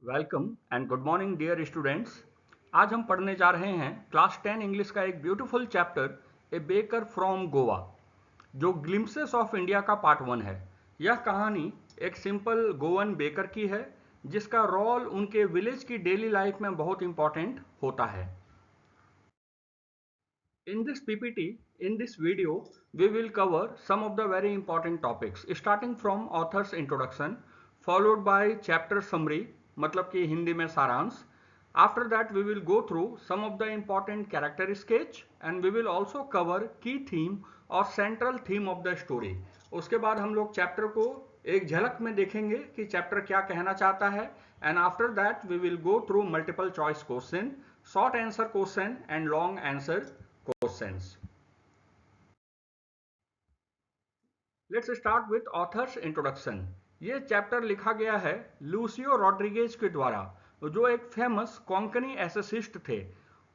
Welcome and good morning dear students. आज हम पढ़ने जा रहे हैं क्लास 10 इंग्लिश का एक beautiful chapter A baker from Goa, जो ग्लिम्पसेस ऑफ इंडिया का पार्ट 1 है। यह कहानी एक सिंपल गोवन बेकर की है जिसका रोल उनके विलेज की डेली लाइफ में बहुत इंपॉर्टेंट होता है। In this PPT, in this video, we will cover some of the very important topics, starting from author's introduction, followed by chapter summary, मतलब कि हिंदी में सारांश. After that, we will go through some of the important character sketch and we will also cover key theme और central theme of the story. उसके बाद हम लोग chapter को एक झलक में देखेंगे कि चैप्टर क्या कहना चाहता है. And after that, we will go through multiple choice question, short answer question and long answer questions. Let's start with author's introduction. ये चैप्टर लिखा गया है लूसियो रॉड्रिगेज के द्वारा, जो एक फेमस कोंकणी एसेसिस्ट थे.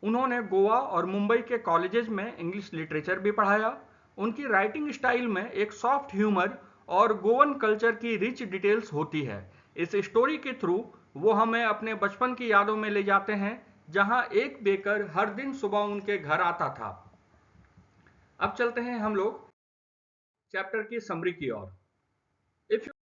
उन्होंने गोवा और मुंबई के कॉलेजेस में इंग्लिश लिटरेचर भी पढ़ाया. उनकी राइटिंग स्टाइल में एक सॉफ्ट ह्यूमर और गोवन कल्चर की रिच डिटेल्स होती है. इस स्टोरी के थ्रू वो हमें अपने बचपन की यादों में ले जाते हैं, जहां एक बेकर हर दिन सुबह उनके घर आता था. अब चलते हैं हम लोग चैप्टर की समरी की ओर. If you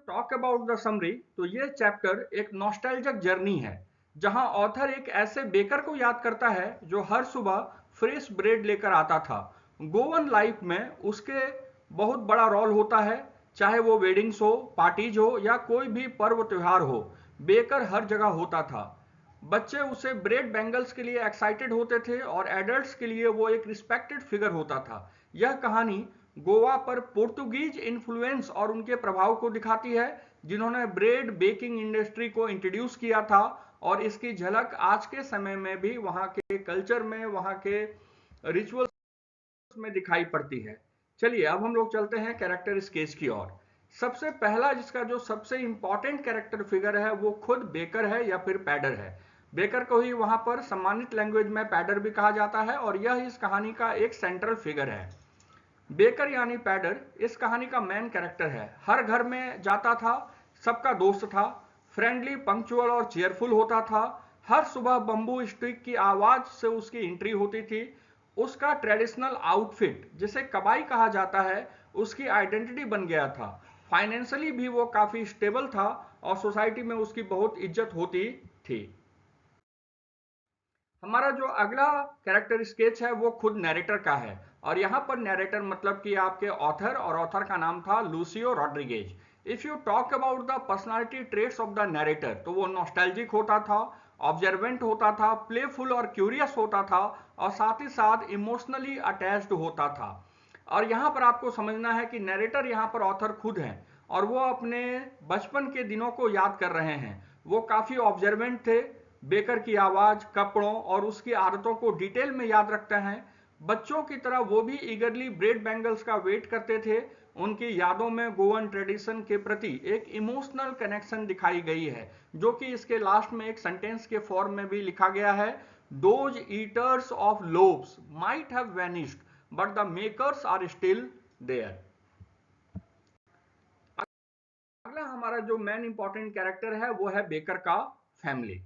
talk about the summary, तो ये चैप्टर एक नॉस्टैल्जिक जर्नी है, जहां ऑथर एक ऐसे बेकर को याद करता है जो हर सुबह फ्रेश ब्रेड लेकर आता था. गोवन लाइफ में उसके बहुत बड़ा रोल होता है, चाहे वो वेडिंग्स हो, पार्टीज हो या कोई भी पर्व त्योहार हो. बेकर हर जगह होता था. बच्चे उसे ब्रेड बैंगल्स के लिए एक्साइटेड होते थे और एडल्ट्स के लिए वो एक रिस्पेक्टेड फिगर होता था. यह कहानी गोवा पर पोर्तुगीज इन्फ्लुएंस और उनके प्रभाव को दिखाती है, जिन्होंने ब्रेड बेकिंग इंडस्ट्री को इंट्रोड्यूस किया था, और इसकी झलक आज के समय में भी वहां के कल्चर में, वहां के रिचुअल्स में दिखाई पड़ती है. चलिए अब हम लोग चलते हैं कैरेक्टर स्केच की ओर. सबसे पहला जिसका जो सबसे इंपॉर्टेंट कैरेक्टर फिगर है वो खुद बेकर है या फिर पैडर है. बेकर को ही वहां पर सम्मानित लैंग्वेज में पैडर भी कहा जाता है और यह इस कहानी का एक सेंट्रल फिगर है. बेकर यानी पैडर इस कहानी का मेन कैरेक्टर है. हर घर में जाता था, सबका दोस्त था, फ्रेंडली, पंक्चुअल और चेयरफुल होता था. हर सुबह बंबू स्टिक की आवाज से उसकी एंट्री होती थी. उसका ट्रेडिशनल आउटफिट, जिसे कबाई कहा जाता है, उसकी आइडेंटिटी बन गया था. फाइनेंशियली भी वो काफी स्टेबल था और सोसाइटी में उसकी बहुत इज्जत होती थी. हमारा जो अगला कैरेक्टर स्केच है वो खुद नैरेटर का है, और यहाँ पर नैरेटर मतलब कि आपके ऑथर, और ऑथर का नाम था Lucio Rodriguez. If you talk about the personality traits of the narrator, तो वो नॉस्टैल्जिक होता था, ऑब्जर्वेंट होता था, प्लेफुल और क्यूरियस होता था, और साथ ही साथ इमोशनली अटैच्ड होता था. और यहाँ पर आपको समझना है कि नैरेटर यहाँ पर ऑथर खुद हैं, और वो अपने बचपन के दिनों को याद कर रहे हैं. वो काफी ऑब्जर्वेंट थे, बेकर की आवाज, कपड़ों और उसकी आदतों को डिटेल में याद रखते हैं. बच्चों की तरह वो भी ईगरली ब्रेड बैंगल्स का वेट करते थे. उनकी यादों में गोवन ट्रेडिशन के प्रति एक इमोशनल कनेक्शन दिखाई गई है, जो कि इसके लास्ट में एक सेंटेंस के फॉर्म में भी लिखा गया है. Those eaters of loaves might have vanished but the makers are still there. अगला हमारा जो मेन इंपॉर्टेंट कैरेक्टर है वो है बेकर का फैमिली.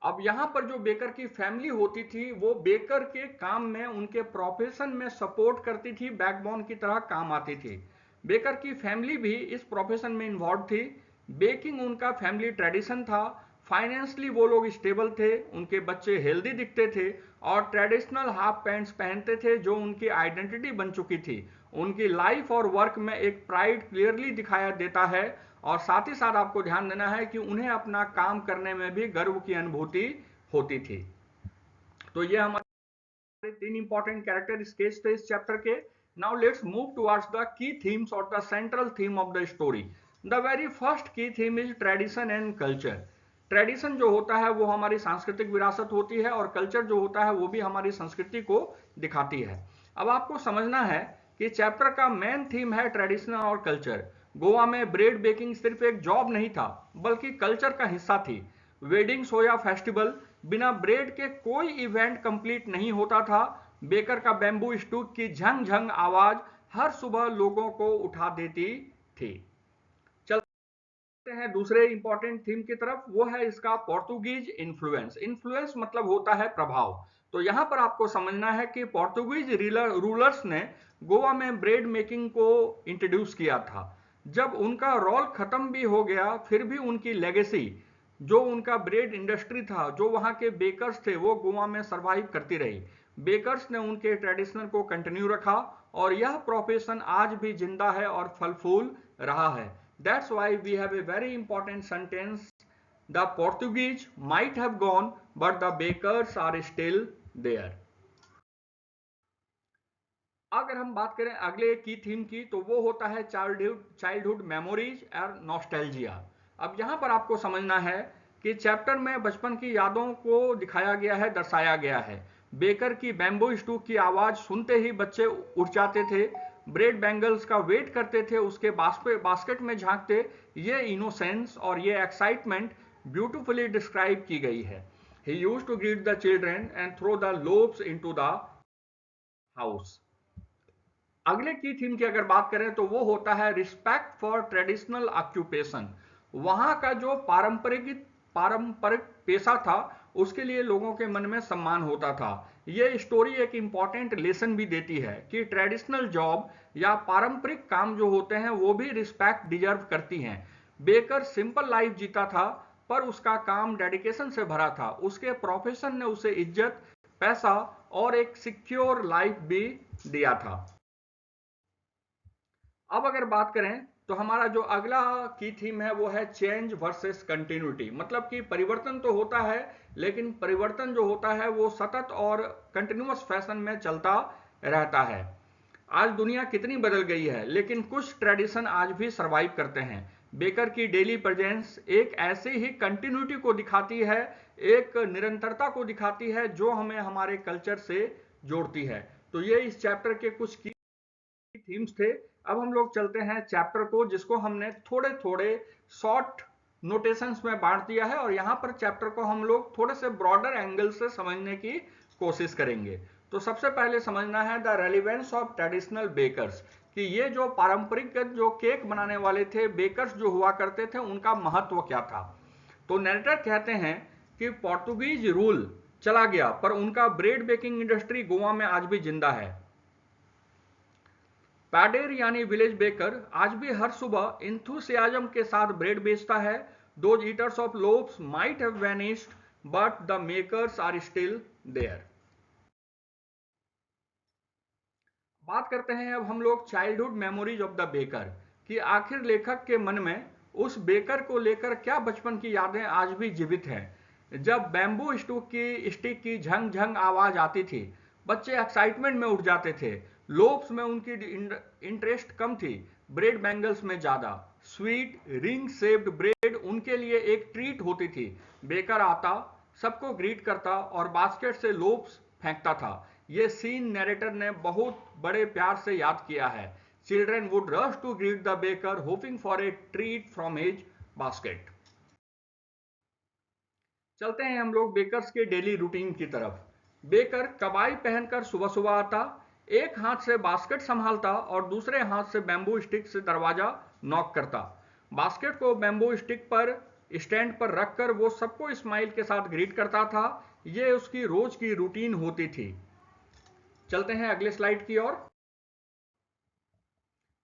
अब यहाँ पर जो बेकर की फैमिली होती थी वो बेकर के काम में, उनके प्रोफेशन में सपोर्ट करती थी, बैकबोन की तरह काम आती थी. बेकर की फैमिली भी इस प्रोफेशन में इन्वॉल्व थी. बेकिंग उनका फैमिली ट्रेडिशन था. फाइनेंशियली वो लोग स्टेबल थे, उनके बच्चे हेल्दी दिखते थे और ट्रेडिशनल हाफ पैंट्स पहनते थे, जो उनकी आइडेंटिटी बन चुकी थी. उनकी लाइफ और वर्क में एक प्राइड क्लियरली दिखाया देता है, और साथ ही साथ आपको ध्यान देना है कि उन्हें अपना काम करने में भी गर्व की अनुभूति होती थी. तो ये हमारे 3 इंपॉर्टेंट कैरेक्टर स्केच थे इस चैप्टर के. Now let's move towards the key themes और the central theme of the story. The very first key theme is tradition and culture. Tradition जो होता है वो हमारी सांस्कृतिक विरासत होती है, और कल्चर जो होता है वो भी हमारी संस्कृति को दिखाती है. अब आपको समझना है कि चैप्टर का मेन थीम है ट्रेडिशन और कल्चर. गोवा में ब्रेड बेकिंग सिर्फ एक जॉब नहीं था, बल्कि कल्चर का हिस्सा थी. वेडिंग्स हो या फेस्टिवल, बिना ब्रेड के कोई इवेंट कंप्लीट नहीं होता था. बेकर का बैम्बू स्टूक की झंग झंग आवाज हर सुबह लोगों को उठा देती थी. हैं दूसरे इंपॉर्टेंट थीम की तरफ, वो है इसका पोर्तुगीज इन्फ्लुएंस। इन्फ्लुएंस मतलब होता है प्रभाव। तो यहाँ पर आपको समझना है कि पोर्तुगीज रूलर्स ने गोवा में ब्रेड मेकिंग को इंट्रोड्यूस किया था। जब उनका रोल खत्म भी हो गया, फिर भी उनकी लेगेसी, जो उनका ब्रेड इंडस्ट्री था, जो वहाँ के बेकर्स थे, वो गोवा में सरवाइव करती रही। बेकर्स ने उनके ट्रेडिशनल को कंटिन्यू रखा और यह प्रोफेशन आज भी जिंदा है और फल फूल रहा है। That's why we have a very important sentence. The Portuguese might have gone, but the bakers are still there. अगर हम बात करें अगले की थीम की, तो वो होता है चाइल्डहुड मेमोरीज और नॉस्टैल्जिया। अब यहाँ पर आपको समझना है कि चैप्टर में बचपन की यादों को दिखाया गया है, दर्शाया गया है। बेकर की बैम्बू स्टू की आवाज सुनते ही बच्चे उठ जाते थे, ब्रेड बैंगल्स का वेट करते थे, उसके बास्केट में झांकते। ये इनोसेंस और ये एक्साइटमेंट ब्यूटिफुली डिस्क्राइब की गई है। He used to greet the children and throw the loaves into the house. अगले की थीम की अगर बात करें तो वो होता है रिस्पेक्ट फॉर ट्रेडिशनल ऑक्यूपेशन। वहां का जो पारंपरिक पेशा था, उसके लिए लोगों के मन में सम्मान होता था। ये स्टोरी एक इंपॉर्टेंट लेसन भी देती है कि ट्रेडिशनल जॉब या पारंपरिक काम जो होते हैं वो भी रिस्पेक्ट डिजर्व करती हैं। बेकर सिंपल लाइफ जीता था, पर उसका काम डेडिकेशन से भरा था। उसके प्रोफेशन ने उसे इज्जत, पैसा और एक सिक्योर लाइफ भी दिया था। अब अगर बात करें तो हमारा जो अगला की थीम है वो है चेंज वर्सेस कंटिन्यूटी। मतलब कि परिवर्तन तो होता है, लेकिन परिवर्तन जो होता है वो सतत और कंटिन्यूअस फैशन में चलता रहता है। आज दुनिया कितनी बदल गई है, लेकिन कुछ ट्रेडिशन आज भी सरवाइव करते हैं। बेकर की डेली प्रेजेंस एक ऐसी ही कंटिन्यूटी को दिखाती है, एक निरंतरता को दिखाती है जो हमें हमारे कल्चर से जोड़ती है। तो ये इस चैप्टर के कुछ की थीम्स थे। अब हम लोग चलते हैं चैप्टर को, जिसको हमने थोड़े थोड़े शॉर्ट नोटेशंस में बांट दिया है, और यहाँ पर चैप्टर को हम लोग थोड़े से ब्रॉडर एंगल से समझने की कोशिश करेंगे। तो सबसे पहले समझना है the relevance of traditional bakers, कि ये जो पारंपरिक जो केक बनाने वाले थे, बेकर्स जो हुआ करते थे, उनका महत्व क्या था। तो नरेटर कहते हैं कि पोर्तुगीज रूल चला गया, पर उनका ब्रेड बेकिंग इंडस्ट्री गोवा में आज भी जिंदा है। पैडेर यानी विलेज बेकर आज भी हर सुबह इंथुसियाज्म के साथ ब्रेड बेचता है। Those eaters of loaves might have vanished, but the makers are still there. बात करते हैं अब हम लोग childhood memories of the baker, कि आखिर लेखक के मन में उस बेकर को लेकर क्या बचपन की यादें आज भी जीवित हैं। जब बैम्बू स्टिक की झंग झंग आवाज आती थी, बच्चे एक्साइटमेंट में उठ जाते थे। लोब्स में उनकी इंटरेस्ट कम थी, ब्रेड बैंगल्स में ज्यादा। स्वीट रिंग शेप्ड ब्रेड उनके लिए एक ट्रीट होती थी। बेकर आता, सबको ग्रीट करता और बास्केट से लोब्स फेंकता था। ये सीन नैरेटर ने बहुत बड़े प्यार से याद किया है। Children would rush to greet the baker, hoping for a treat from his basket. चलते हैं हम लोग बेकर्स के डेली रूटीन की तरफ। बेकर कबाई पहनकर सुबह सुबह आता, एक हाथ से बास्केट संभालता और दूसरे हाथ से बैम्बू स्टिक से दरवाजा नॉक करता। बास्केट को बैम्बू स्टिक पर स्टैंड पर रखकर वो सबको स्माइल के साथ ग्रीट करता था। ये उसकी रोज की रूटीन होती थी। चलते हैं अगले स्लाइड की ओर।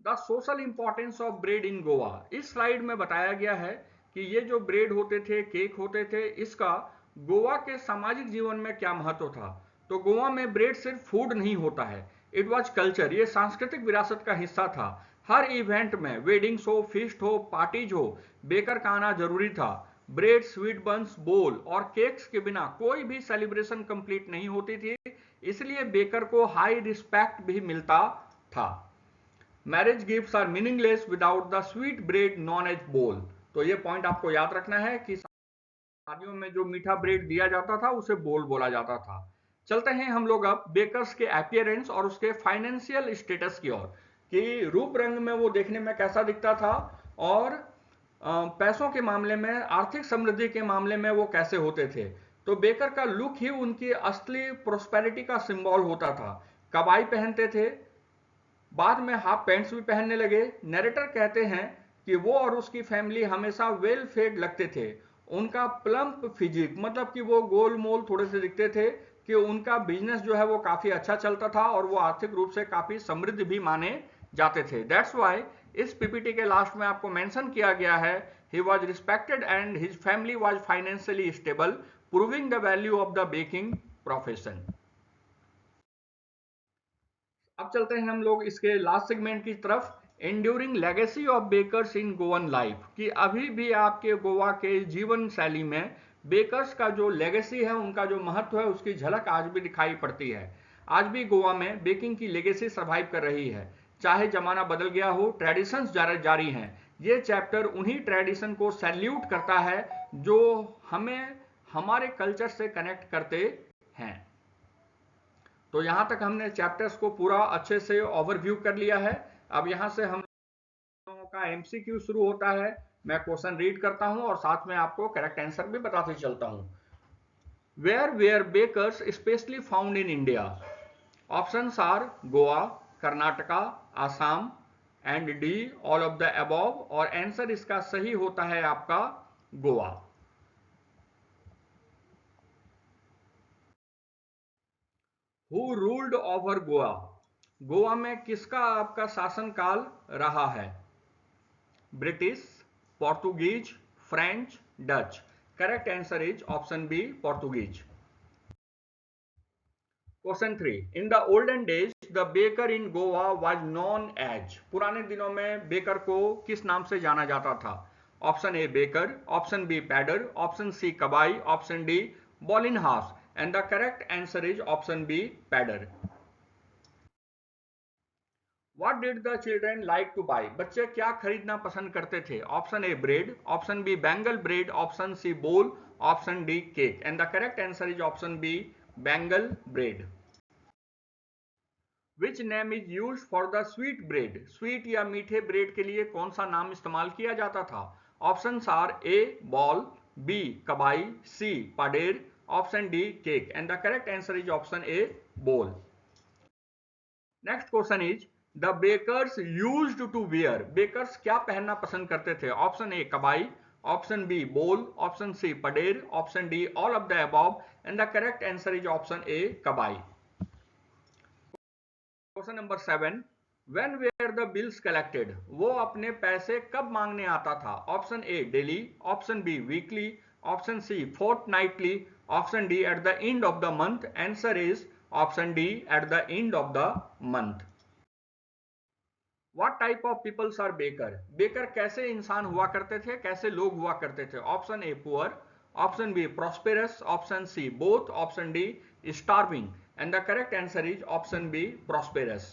The social importance of bread in Goa. इस स्लाइड में बताया गया है कि ये जो ब्रेड होते थे, केक होते थे, इसका गोवा के सामाजिक जीवन में क्या महत्व था। तो गोवा में ब्रेड सिर्फ फूड नहीं होता है, इट वॉज कल्चर। ये सांस्कृतिक विरासत का हिस्सा था। हर इवेंट में, वेडिंग्स हो, फीस्ट हो, पार्टीज हो, बेकर का आना जरूरी था। ब्रेड, स्वीट बंस, बोल और केक्स के बिना कोई भी सेलिब्रेशन कंप्लीट नहीं होती थी, इसलिए बेकर को हाई रिस्पेक्ट भी मिलता था। Marriage gifts are meaningless without the sweet bread known as bol. तो ये पॉइंट आपको याद रखना है कि शादियों में जो मीठा ब्रेड दिया जाता था उसे बोल बोला जाता था। चलते हैं हम लोग अब बेकर्स के अपीयरेंस और उसके फाइनेंशियल स्टेटस की ओर, कि रूप रंग में वो देखने में कैसा दिखता था, और पैसों के मामले में, आर्थिक समृद्धि के मामले में वो कैसे होते थे। तो बेकर का लुक ही उनकी असली प्रोस्पेरिटी का सिंबल होता था। कबाई पहनते थे, बाद में हाफ पैंट्स भी पहनने लगे। नरेटर कहते हैं कि वो और उसकी फैमिली हमेशा वेल फेड लगते थे। उनका प्लम्प फिजिक, मतलब कि वो गोल मोल थोड़े से दिखते थे, कि उनका बिजनेस जो है वो काफी अच्छा चलता था और वो आर्थिक रूप से काफी समृद्ध भी माने जाते थे। दैट्स वाई इस पीपीटी के लास्ट में आपको मेंशन किया गया है, he was respected and his family was financially stable, proving the value of the baking profession. अब चलते हैं हम लोग इसके लास्ट सेगमेंट की तरफ, enduring legacy of bakers in Goan life, कि अभी भी आपके गोवा के जीवन शैली में बेकर्स का जो लेगेसी है, उनका जो महत्व है, उसकी झलक आज भी दिखाई पड़ती है। आज भी गोवा में बेकिंग की लेगेसी सर्वाइव कर रही है, चाहे जमाना बदल गया हो, ट्रेडिशंस जारी हैं। ये चैप्टर उन्हीं ट्रेडिशन को सैल्यूट करता है जो हमें हमारे कल्चर से कनेक्ट करते हैं। तो यहां तक हमने चैप्टर्स को पूरा अच्छे से ओवरव्यू कर लिया है। अब यहां से हम लोगों का एमसीक्यू शुरू होता है। मैं क्वेश्चन रीड करता हूं और साथ में आपको करेक्ट आंसर भी बताते चलता हूं। Where where bakers specially found in India? Options are Goa, Karnataka, Assam and D all of the above, और आंसर इसका सही होता है आपका Goa. Who ruled over Goa? Goa में किसका आपका शासनकाल रहा है? British, Portuguese, French, Dutch. Correct answer is option B, Portuguese. Question 3, in the olden days the baker in Goa was known as, पुराने दिनों में बेकर को किस नाम से जाना जाता था? Option A baker, option B pader, option C kabai, option D bolinhas, and the correct answer is option B, pader. What did the children like to buy? बच्चे क्या खरीदना पसंद करते थे? Option A bread, option B bangle bread, option C bol, option D cake, and the correct answer is option B, bangle bread. Which name is use for the sweet bread? Sweet या मीठे bread के लिए कौन सा नाम इस्तेमाल किया जाता था? Option are A bol, B kabai, C pader, option D cake, and the correct answer is option A, bol. Next question is the bakers used to wear, bakers क्या पहनना पसंद करते थे? Option A kabai, option B bol, option C pader, option D all of the above, and the correct answer is option A, kabai. Question number 7, when were the bills collected, वो अपने पैसे कब मांगने आता था? Option A daily, option B weekly, option C fortnightly, option D at the end of the month, answer is option D, at the end of the month. What type of peoples are baker? Baker कैसे इंसान हुआ करते थे, कैसे लोग हुआ करते थे? Option A poor, option B prosperous, option C both, option D starving, and the correct answer is option B, prosperous.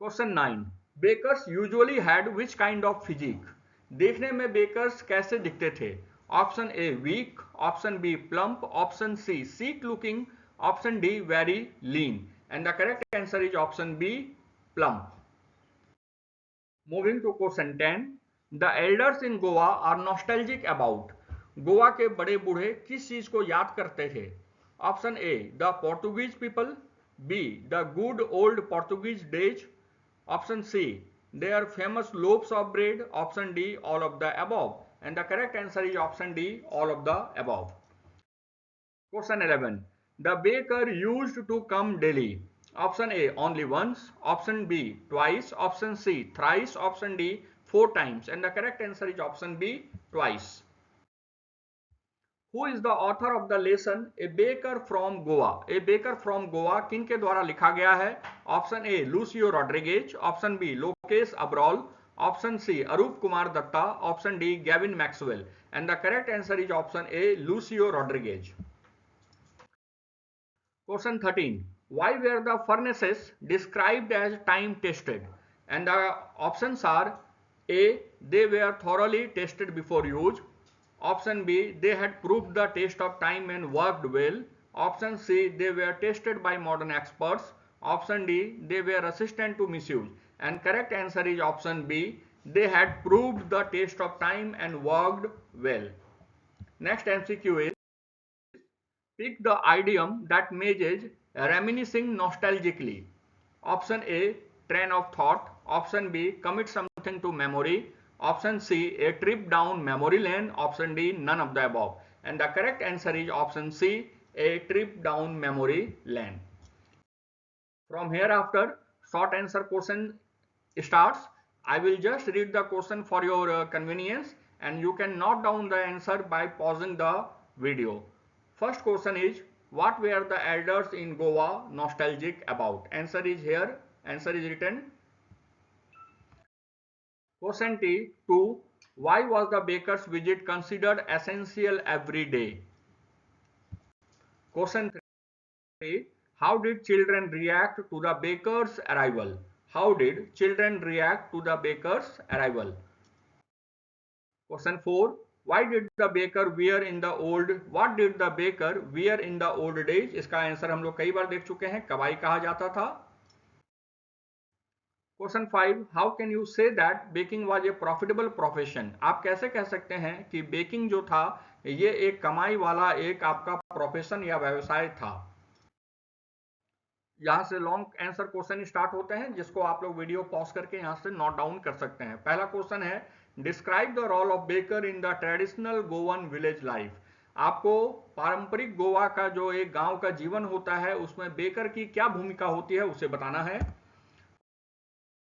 Question 9, bakers usually had which kind of physique, देखने में बेकर्स कैसे दिखते थे? Option A weak, option B plump, option C sick looking, option D very lean, and the correct answer is option B, plump. Moving to question 10, the elders in Goa are nostalgic about, Goa के बड़े बूढ़े किस चीज को याद करते थे? Option A the Portuguese people, B the good old Portuguese days, option C their famous loaves of bread, option D all of the above, and the correct answer is option D, all of the above. Question 11, the baker used to come daily, option A only once, option B twice, option C thrice, option D 4 times, and the correct answer is option B, twice. Who is the author of the lesson A Baker from Goa? A Baker from Goa किन के द्वारा लिखा गया है? Option A Lucio Rodrigues, option B Lokesh Abrol, option C Arup Kumar Datta, option D Gavin Maxwell, and the correct answer is option A Lucio Rodrigues. Question 13, why were the furnaces described as time tested? And the options are A, they were thoroughly tested before use, option B, they had proved the test of time and worked well, option C, they were tested by modern experts, option D, they were resistant to misuse, and correct answer is option B, they had proved the test of time and worked well. Next MCQ is, pick the idiom that measures reminiscing nostalgically. Option A, train of thought. Option B, commit some something to memory. Option C, a trip down memory lane. Option D, none of the above. And the correct answer is option C, a trip down memory lane. From hereafter, short answer question starts. I will just read the question for your convenience, and you can note down the answer by pausing the video. First question is, what were the elders in Goa nostalgic about? Answer is here. Answer is written. Question T2. Why was the baker's visit considered essential every day? Question 3. How did children react to the baker's arrival? How did children react to the baker's arrival? Question 4. Why did the baker wear in the old? What did the baker wear in the old days? इसका answer हम लोग कई बार देख चुके हैं, कबाई कहा जाता था. Question 5. How can you say that baking was a profitable profession? आप कैसे कह सकते हैं कि बेकिंग जो था ये एक कमाई वाला एक आपका प्रोफेशन या व्यवसाय था? यहां से लॉन्ग आंसर क्वेश्चन स्टार्ट होते हैं, जिसको आप लोग वीडियो पॉज करके यहां से नोट डाउन कर सकते हैं. पहला क्वेश्चन है, describe the role of baker in the traditional Goan village life. आपको पारंपरिक गोवा का जो एक गांव का जीवन होता है उसमें बेकर की क्या भूमिका होती है उसे बताना है.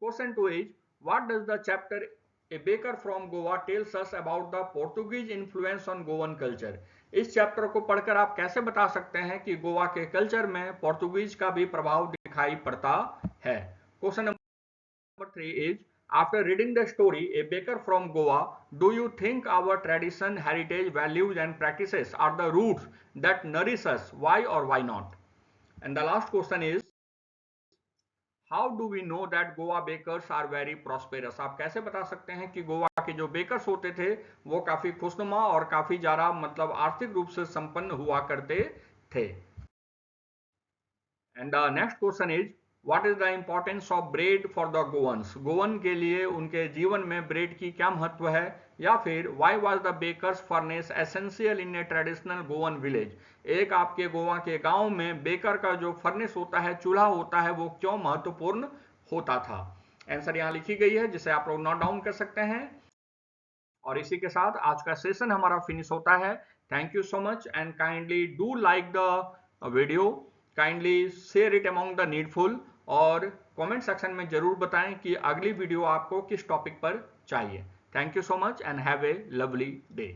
Question 2 is, what does the chapter A Baker from Goa tells us about the Portuguese influence on Goan culture? इस चैप्टर को पढ़कर आप कैसे बता सकते हैं कि गोवा के कल्चर में पोर्तुगीज का भी प्रभाव दिखाई पड़ता है. Question number 3 is, after reading the story a baker from Goa, do you think our tradition, heritage, values and practices are the roots that nourish us? Why और why not? And the last question is, how do we know that Goa bakers are very prosperous? आप कैसे बता सकते हैं कि गोवा के जो bakers होते थे वो काफी खुशनुमा और काफी ज्यादा मतलब आर्थिक रूप से संपन्न हुआ करते थे. And the next question is, what is the importance of bread for the गोवंस? Goan के लिए उनके जीवन में ब्रेड की क्या महत्व है? या फिर why was the bakers furnace essential in a traditional Goan village? एक आपके गोवा के गांव में बेकर का जो फर्नेस होता है, चूल्हा होता है, वो क्यों महत्वपूर्ण होता था? आंसर यहां लिखी गई है, जिसे आप लोग नोट डाउन कर सकते हैं. और इसी के साथ आज का सेशन हमारा फिनिश होता है. Thank you so much and kindly do like the video, kindly share it among the needful, और कमेंट सेक्शन में जरूर बताएं कि अगली वीडियो आपको किस टॉपिक पर चाहिए. Thank you so much and have a lovely day.